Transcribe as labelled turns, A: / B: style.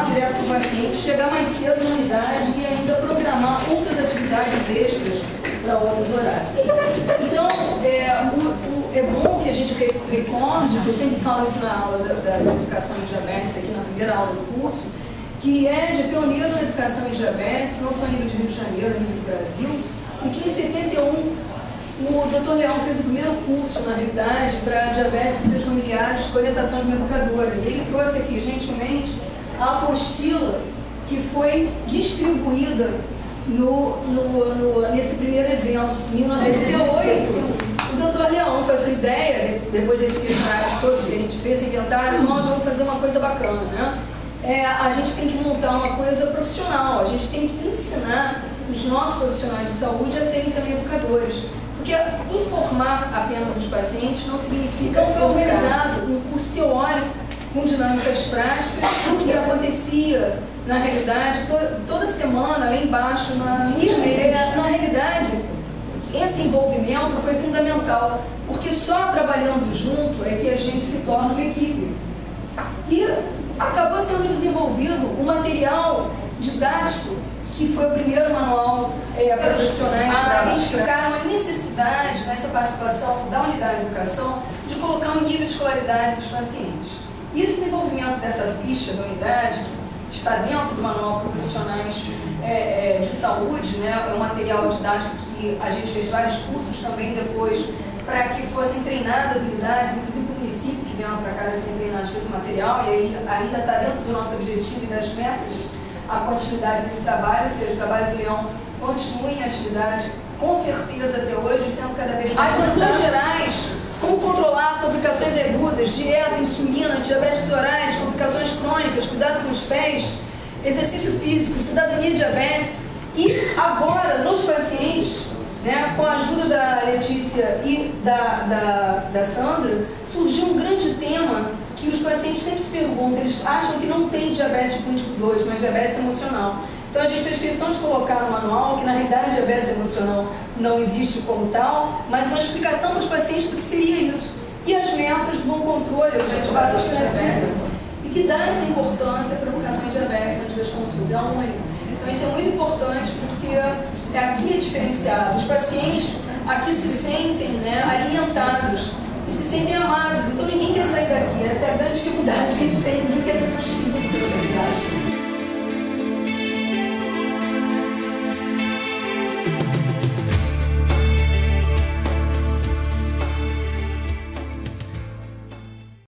A: direto para o paciente, chegar mais cedo na unidade e ainda programar outras atividades extras para outros horários. Então, é bom que a gente recorde, que eu sempre falo isso na aula da educação em diabetes, aqui na primeira aula do curso, que é de pioneiro na educação em diabetes, não só a nível de Rio de Janeiro, a nível de Brasil, e que em 71 o Dr. Leão fez o primeiro curso, na realidade, para diabetes e seus familiares, com orientação de uma educadora. E ele trouxe aqui, gentilmente, a apostila que foi distribuída nesse primeiro evento, em 1978. O Dr. Leão, com essa ideia, depois desses questionários todos que a gente fez, inventaram, nós vamos fazer uma coisa bacana, né? A gente tem que montar uma coisa profissional, a gente tem que ensinar os nossos profissionais de saúde a serem também educadores. Porque informar apenas os pacientes não significa que foi organizado um curso teórico com dinâmicas práticas, que acontecia, na realidade, toda semana, lá embaixo, na realidade, esse envolvimento foi fundamental, porque só trabalhando junto é que a gente se torna uma equipe. E acabou sendo desenvolvido um material didático, que foi o primeiro manual para profissionais para identificar uma necessidade nessa participação da unidade de educação de colocar um nível de escolaridade dos pacientes. E esse desenvolvimento dessa ficha da unidade, que está dentro do manual para profissionais de saúde, né, é um material didático que a gente fez vários cursos também depois para que fossem treinadas as unidades, inclusive do município que vieram para cá serem treinados com esse material, e aí ainda está dentro do nosso objetivo e das metas a continuidade desse trabalho, ou seja, o trabalho do Leão continua em atividade, com certeza até hoje, sendo cada vez mais. As noções gerais, como controlar complicações agudas, dieta, insulina, diabetes orais, complicações crônicas, cuidado com os pés, exercício físico, cidadania e diabetes. E agora, nos pacientes, né, com a ajuda da Letícia e da Sandra, surgiu um grande tema que os pacientes sempre se perguntam, eles acham que não tem diabetes tipo 1 tipo 2, mas diabetes emocional. Então a gente fez questão de colocar no manual que na realidade diabetes emocional não existe como tal, mas uma explicação para os pacientes do que seria isso. E as metas do bom controle, a gente faz as diabetes, e que dá essa importância para a educação em diabetes antes das consultas, é único. Então isso é muito importante porque aqui é diferenciado. Os pacientes aqui se sentem, né, alimentados e se sentem amados. Então ninguém quer sair daqui. Essa é a grande dificuldade que a gente tem. Ninguém quer ser transferido pela realidade.